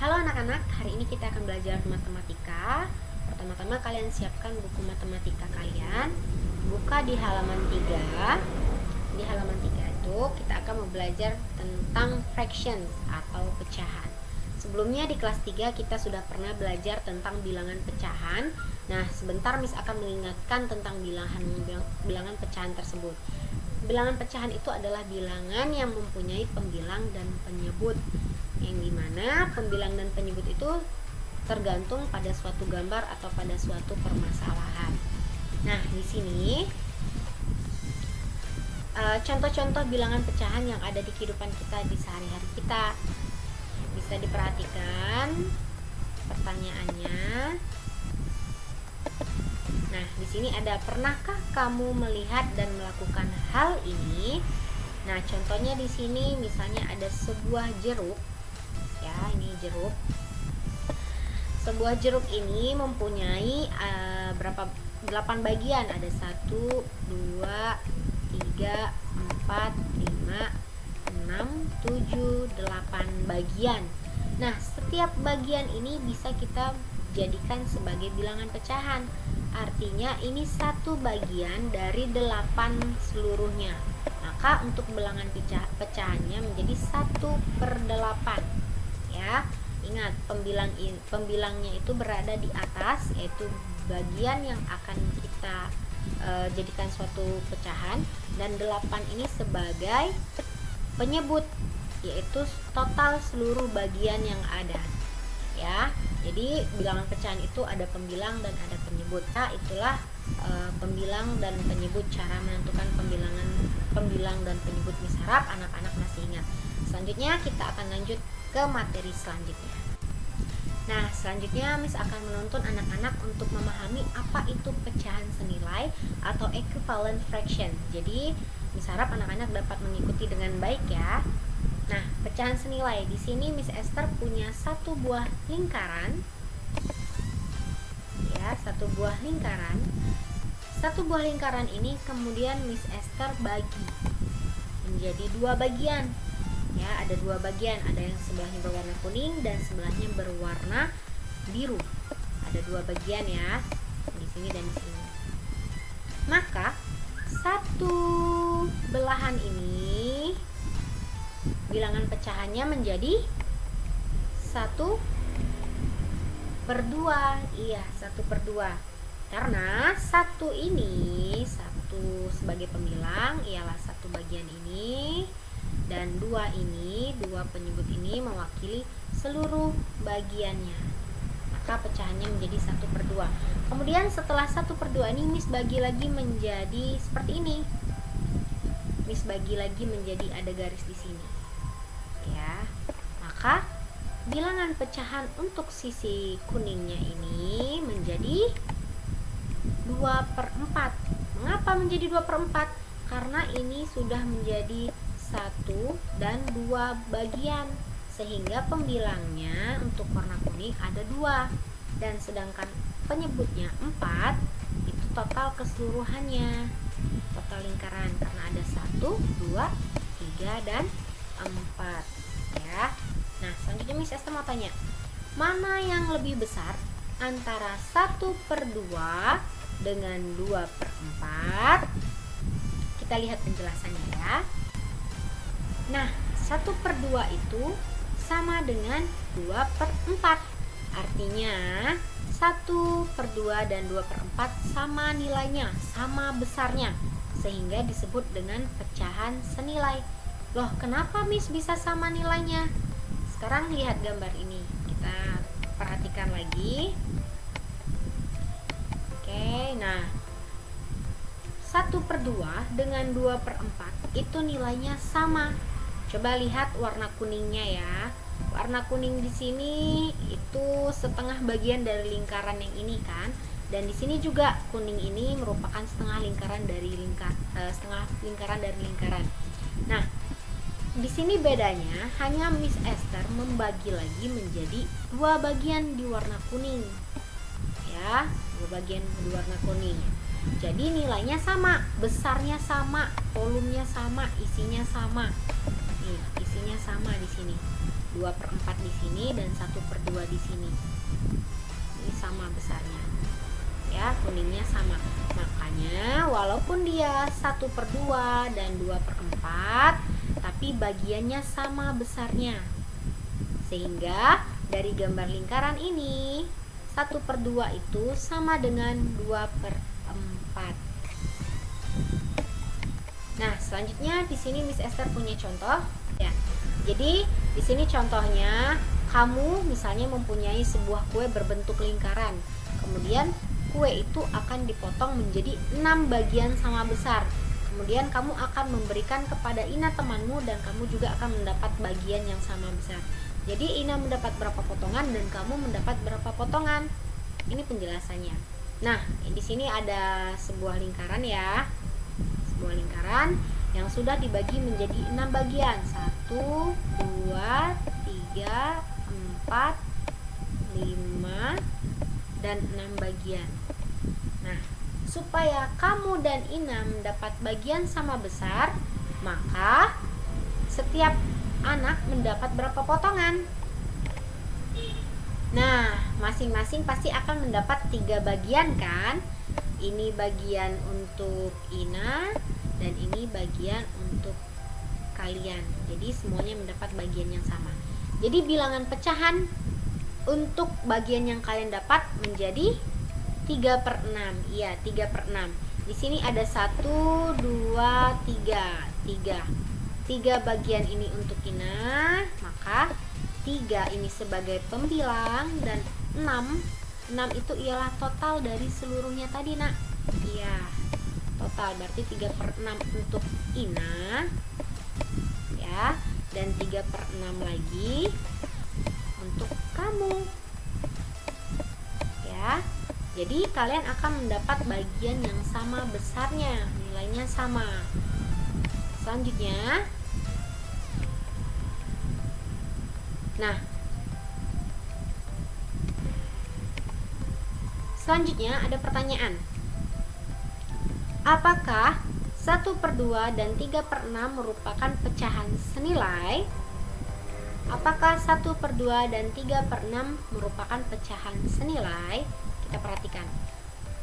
Halo anak-anak, hari ini kita akan belajar matematika. Pertama-tama kalian siapkan buku matematika kalian. Buka di halaman 3. Di halaman 3 itu kita akan belajar tentang fractions atau pecahan. Sebelumnya di kelas 3 kita sudah pernah belajar tentang bilangan pecahan. Nah, sebentar Miss akan mengingatkan tentang bilangan pecahan tersebut. Bilangan pecahan itu adalah bilangan yang mempunyai pembilang dan penyebut, yang dimana pembilang dan penyebut itu tergantung pada suatu gambar atau pada suatu permasalahan. Nah, di sini contoh-contoh bilangan pecahan yang ada di kehidupan kita di sehari-hari kita. Bisa diperhatikan pertanyaannya. Nah, di sini ada, pernahkah kamu melihat dan melakukan hal ini? Nah, contohnya di sini misalnya ada sebuah jeruk. Ya, ini jeruk. Sebuah jeruk ini mempunyai 8 bagian. Ada 1, 2, 3, 4, 5, 6, 7, 8 bagian. Nah, setiap bagian ini bisa kita jadikan sebagai bilangan pecahan. Artinya ini satu bagian dari 8 seluruhnya. Maka untuk bilangan pecahannya menjadi 1/8. Ya, ingat pembilangnya itu berada di atas, yaitu bagian yang akan kita jadikan suatu pecahan, dan 8 ini sebagai penyebut, yaitu total seluruh bagian yang ada. Ya, jadi bilangan pecahan itu ada pembilang dan ada penyebut. Nah, itulah pembilang dan penyebut, cara menentukan pembilang dan penyebut. Miss harap anak-anak masih ingat. Selanjutnya kita akan lanjut ke materi selanjutnya. Nah, selanjutnya Miss akan menuntun anak-anak untuk memahami apa itu pecahan senilai atau equivalent fraction. Jadi Miss harap anak-anak dapat mengikuti dengan baik ya. Nah, pecahan senilai di sini Miss Esther punya satu buah lingkaran. Ya, satu buah lingkaran. Satu buah lingkaran ini kemudian Miss Esther bagi menjadi 2 bagian. Ya, ada 2 bagian, ada yang sebelahnya berwarna kuning dan sebelahnya berwarna biru. Ada 2 bagian ya, di sini dan di sini. Maka satu belahan ini bilangan pecahannya menjadi 1/2. Iya, 1/2. Karena 1 ini, 1 sebagai pembilang ialah 1 bagian ini, dan 2 ini, 2 penyebut ini mewakili seluruh bagiannya. Maka pecahannya menjadi 1/2. Kemudian setelah 1/2 ini Miss bagi lagi menjadi seperti ini. Miss bagi lagi menjadi ada garis di sini. Ya, maka bilangan pecahan untuk sisi kuningnya ini menjadi 2/4. Mengapa menjadi 2/4? Karena ini sudah menjadi 1 dan 2 bagian, sehingga pembilangnya untuk warna kuning ada 2, dan sedangkan penyebutnya 4. Itu total keseluruhannya, total lingkaran, karena ada 1, 2, 3, dan 4 ya. Nah, selanjutnya Miss Esther mau tanya, mana yang lebih besar antara 1/2 dengan 2/4? Kita lihat penjelasannya ya. Nah, 1/2 itu sama dengan 2/4. Artinya 1/2 dan 2/4 sama nilainya, sama besarnya, sehingga disebut dengan pecahan senilai. Loh, kenapa Miss bisa sama nilainya? Sekarang lihat gambar ini, kita perhatikan lagi. Oke, nah 1/2 dengan 2/4 itu nilainya sama. Coba lihat warna kuningnya ya. Warna kuning di sini itu setengah bagian dari lingkaran yang ini kan, dan di sini juga kuning ini merupakan setengah lingkaran dari lingkaran. Nah, di sini bedanya hanya Miss Esther membagi lagi menjadi 2 bagian di warna kuning. Ya, 2 bagian di warna kuning. Jadi nilainya sama, besarnya sama, volumenya sama, isinya sama. Nih, posisinya sama di sini. 2/4 di sini dan 1/2 di sini. Ini sama besarnya. Ya, kuningnya sama. Makanya walaupun dia 1/2 dan 2/4, tapi bagiannya sama besarnya. Sehingga dari gambar lingkaran ini 1/2 itu sama dengan 2/4. Nah, selanjutnya di sini Miss Esther punya contoh ya. Jadi di sini contohnya kamu misalnya mempunyai sebuah kue berbentuk lingkaran. Kemudian kue itu akan dipotong menjadi 6 bagian sama besar. Kemudian kamu akan memberikan kepada Ina temanmu dan kamu juga akan mendapat bagian yang sama besar. Jadi Ina mendapat berapa potongan dan kamu mendapat berapa potongan. Ini penjelasannya. Nah, di sini ada sebuah lingkaran ya. Sebuah lingkaran yang sudah dibagi menjadi 6 bagian. 1, 2, 3, 4, 5 dan 6 bagian. Nah, supaya kamu dan Ina mendapat bagian sama besar, maka setiap anak mendapat berapa potongan? Nah, masing-masing pasti akan mendapat 3 bagian kan? Ini bagian untuk Ina dan ini bagian untuk kalian. Jadi semuanya mendapat bagian yang sama. Jadi bilangan pecahan untuk bagian yang kalian dapat menjadi 3/6. Iya, 3/6. Di sini ada 1, 2, 3. 3 bagian ini untuk Ina, maka 3 ini sebagai pembilang dan 6 itu ialah total dari seluruhnya tadi, Nak. Iya, total berarti 3/6 untuk Ina ya, dan 3/6 lagi untuk kamu ya. Jadi kalian akan mendapat bagian yang sama besarnya, nilainya sama. Selanjutnya, nah, selanjutnya ada pertanyaan. Apakah 1/2 dan 3/6 merupakan pecahan senilai? Apakah 1/2 dan 3/6 merupakan pecahan senilai? Kita perhatikan.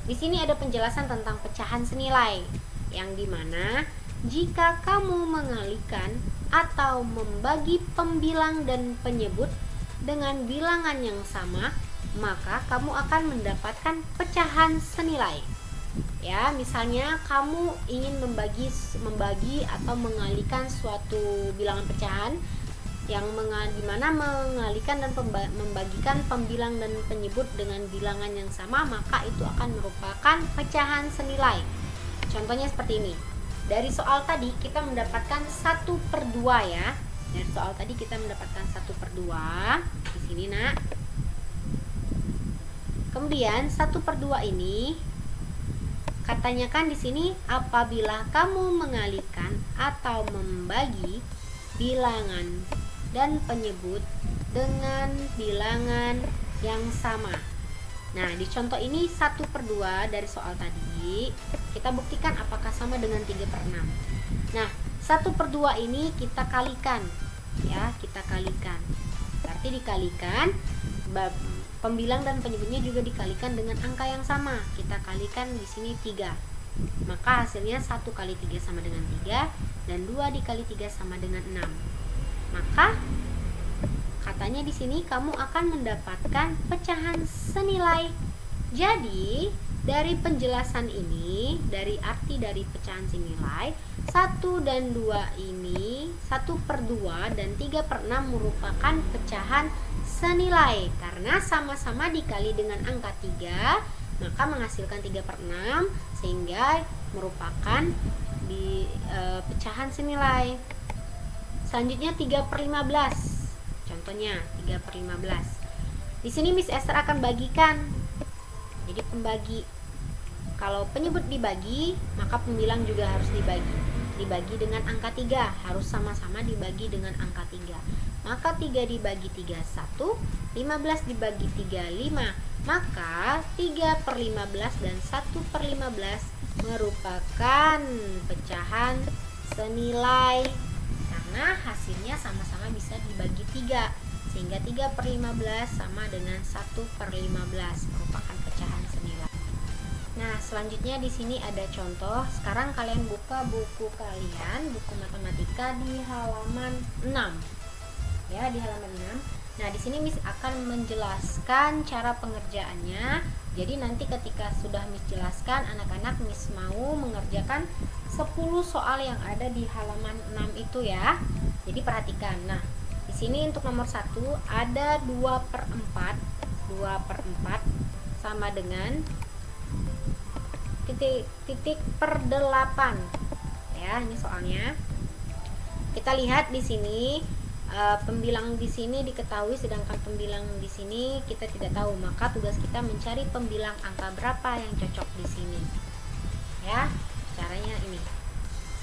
Di sini ada penjelasan tentang pecahan senilai, yang dimana jika kamu mengalihkan atau membagi pembilang dan penyebut dengan bilangan yang sama, maka kamu akan mendapatkan pecahan senilai. Ya, misalnya kamu ingin membagi atau mengalihkan suatu bilangan pecahan yang dimana mengalihkan dan membagikan pembilang dan penyebut dengan bilangan yang sama, maka itu akan merupakan pecahan senilai. Contohnya seperti ini. Dari soal tadi kita mendapatkan 1/2 ya. Dari soal tadi kita mendapatkan 1/2 di sini, Nak. Kemudian 1/2 ini katanya kan di sini apabila kamu mengalihkan atau membagi bilangan dan penyebut dengan bilangan yang sama. Nah, di contoh ini 1/2 dari soal tadi kita buktikan apakah sama dengan 3/6. Nah, 1/2 ini kita kalikan ya, kita kalikan. Berarti dikalikan pembilang dan penyebutnya juga dikalikan dengan angka yang sama. Kita kalikan di sini 3. Maka hasilnya 1 kali 3 sama dengan 3 dan 2 dikali 3 sama dengan 6. Maka katanya di sini kamu akan mendapatkan pecahan senilai. Jadi, dari penjelasan ini, dari arti dari pecahan senilai, 1 dan 2 ini 1/2 dan 3/6 merupakan pecahan senilai karena sama-sama dikali dengan angka 3, maka menghasilkan 3/6 sehingga merupakan pecahan senilai. Selanjutnya 3/15. Contohnya 3/15. Di sini Miss Esther akan bagikan. Jadi pembagi. Kalau penyebut dibagi, maka pembilang juga harus dibagi. Dibagi dengan angka 3, harus sama-sama dibagi dengan angka 3. Maka 3 dibagi 3 1, 15 dibagi 3 5. Maka 3/15 dan 1/15 merupakan pecahan senilai karena hasilnya sama-sama bisa dibagi 3, sehingga 3/15 sama dengan 1/15 merupakan pecahan senilai. Nah, selanjutnya di sini ada contoh. Sekarang kalian buka buku kalian, buku matematika di halaman 6. Ya, di halaman 6. Nah, di sini Miss akan menjelaskan cara pengerjaannya. Jadi nanti ketika sudah Miss jelaskan, anak-anak Miss mau mengerjakan 10 soal yang ada di halaman 6 itu ya. Jadi perhatikan. Nah, di sini untuk nomor 1 ada 2/4. 2/4 sama dengan titik per 8. Ya, ini soalnya. Kita lihat di sini pembilang di sini diketahui, sedangkan pembilang di sini kita tidak tahu. Maka tugas kita mencari pembilang angka berapa yang cocok di sini. Ya, caranya ini.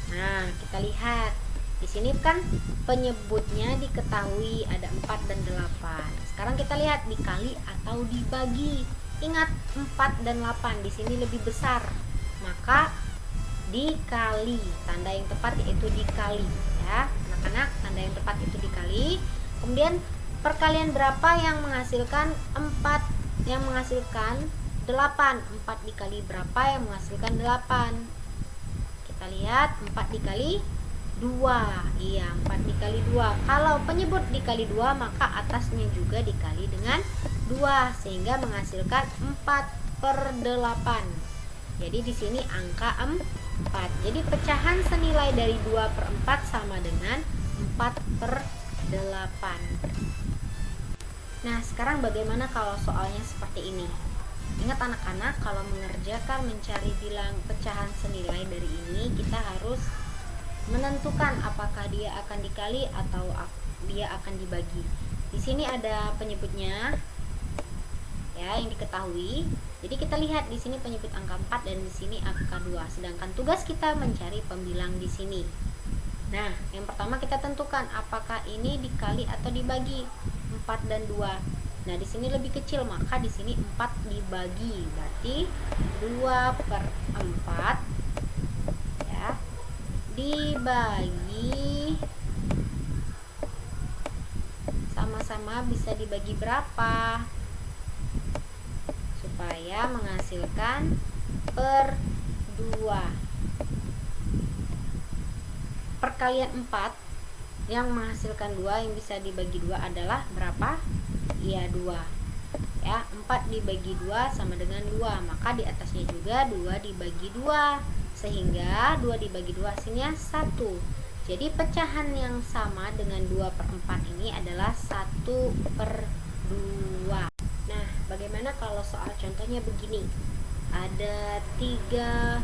Nah, kita lihat di sini kan penyebutnya diketahui ada 4 dan 8. Sekarang kita lihat dikali atau dibagi. Ingat, 4 dan 8 di sini lebih besar. Maka dikali. Tanda yang tepat yaitu dikali ya. Anak-anak, tanda yang tepat itu dikali. Kemudian perkalian berapa yang menghasilkan 4 yang menghasilkan 8? 4 dikali berapa yang menghasilkan 8? Kita lihat 4 dikali 2. Iya, 4 dikali 2. Kalau penyebut dikali 2, maka atasnya juga dikali dengan 2 sehingga menghasilkan 4/8. Jadi di sini angka 4. Jadi pecahan senilai dari 2/4 sama dengan 4/8. Nah, sekarang bagaimana kalau soalnya seperti ini? Ingat anak-anak, kalau mengerjakan mencari bilang pecahan senilai dari ini, kita harus menentukan apakah dia akan dikali atau dia akan dibagi. Di sini ada penyebutnya ya yang diketahui. Jadi kita lihat di sini penyebut angka 4 dan di sini angka 2. Sedangkan tugas kita mencari pembilang di sini. Nah, yang pertama kita tentukan apakah ini dikali atau dibagi 4 dan 2. Nah, di sini lebih kecil, maka di sini 4 dibagi. Berarti 2/4 ya dibagi, sama-sama bisa dibagi berapa supaya menghasilkan per 2. Perkalian 4 yang menghasilkan 2 yang bisa dibagi 2 adalah berapa? Iya, 2 ya. 4 dibagi 2 sama dengan 2, maka di atasnya juga 2 dibagi 2 sehingga 2 dibagi 2 hasilnya 1. Jadi pecahan yang sama dengan 2/4 ini adalah 1/2. Nah, bagaimana kalau soal contohnya begini? Ada 3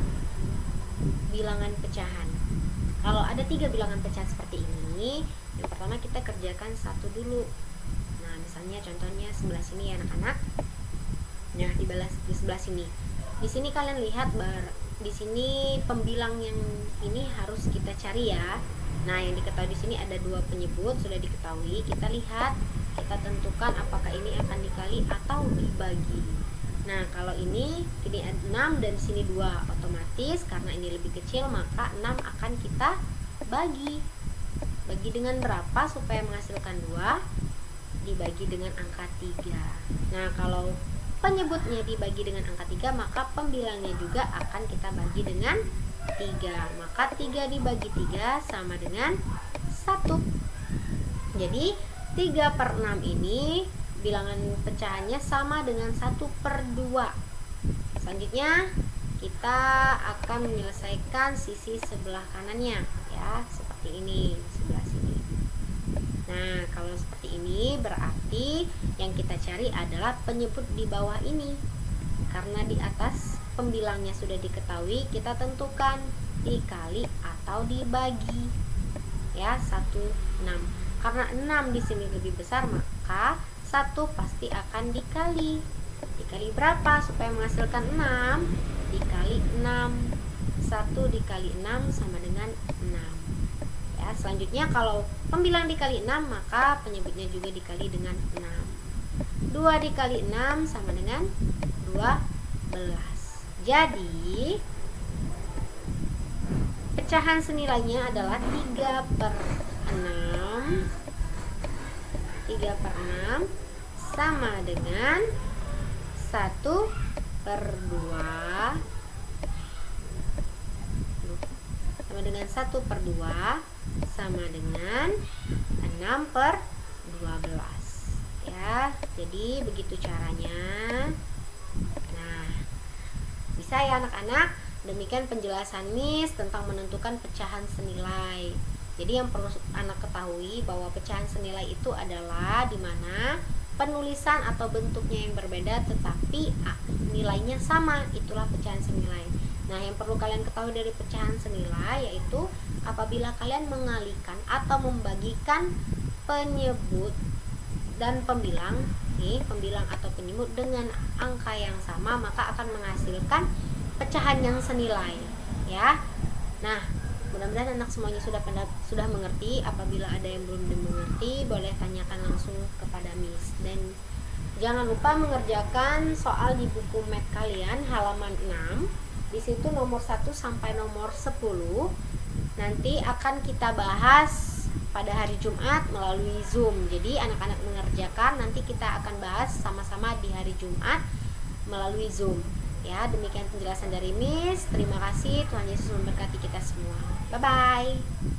bilangan pecahan. Kalau ada 3 bilangan pecahan seperti ini, yang pertama kita kerjakan satu dulu. Nah, misalnya contohnya sebelah sini ya anak-anak. Nah, di sebelah sini. Di sini kalian lihat di sini pembilang yang ini harus kita cari ya. Nah, yang diketahui di sini ada 2 penyebut sudah diketahui. Kita lihat, kita tentukan apakah ini akan dikali atau dibagi. Nah, kalau ini 6 dan sini 2, otomatis karena ini lebih kecil maka 6 akan kita bagi. Bagi dengan berapa supaya menghasilkan 2? Dibagi dengan angka 3. Nah, kalau penyebutnya dibagi dengan angka 3, maka pembilangnya juga akan kita bagi dengan 3. Maka 3 dibagi 3 sama dengan 1. Jadi 3/6 ini bilangan pecahannya sama dengan 1/2. Selanjutnya kita akan menyelesaikan sisi sebelah kanannya ya, seperti ini sebelah sini. Nah, kalau seperti ini berarti yang kita cari adalah penyebut di bawah ini. Karena di atas pembilangnya sudah diketahui, kita tentukan dikali atau dibagi. Ya, 6. Karena 6 di sini lebih besar, maka 1 pasti akan dikali. Dikali berapa supaya menghasilkan 6? Dikali 6. 1 dikali 6 sama dengan 6. Ya, selanjutnya kalau pembilang dikali 6, maka penyebutnya juga dikali dengan 6. 2 dikali 6 sama dengan 12. Jadi pecahan senilainya adalah 3/6. 6 3/6 sama dengan 1/2 sama dengan 1/2 sama dengan 6/12 ya. Jadi begitu caranya. Nah, bisa ya anak-anak. Demikian penjelasan Miss tentang menentukan pecahan senilai. Jadi yang perlu anak ketahui bahwa pecahan senilai itu adalah dimana penulisan atau bentuknya yang berbeda tetapi nilainya sama, itulah pecahan senilai. Nah, yang perlu kalian ketahui dari pecahan senilai yaitu apabila kalian mengalihkan atau membagikan penyebut dan pembilang, pembilang atau penyebut dengan angka yang sama, maka akan menghasilkan pecahan yang senilai ya. Nah, mudah-mudahan anak semuanya sudah mengerti. Apabila ada yang belum dimengerti, boleh tanyakan langsung kepada Miss. Dan jangan lupa mengerjakan soal di buku math kalian halaman 6. Di situ nomor 1 sampai nomor 10 nanti akan kita bahas pada hari Jumat melalui Zoom. Jadi anak-anak mengerjakan, nanti kita akan bahas sama-sama di hari Jumat melalui Zoom. Ya, demikian penjelasan dari Miss. Terima kasih. Tuhan Yesus memberkati kita semua. Bye-bye.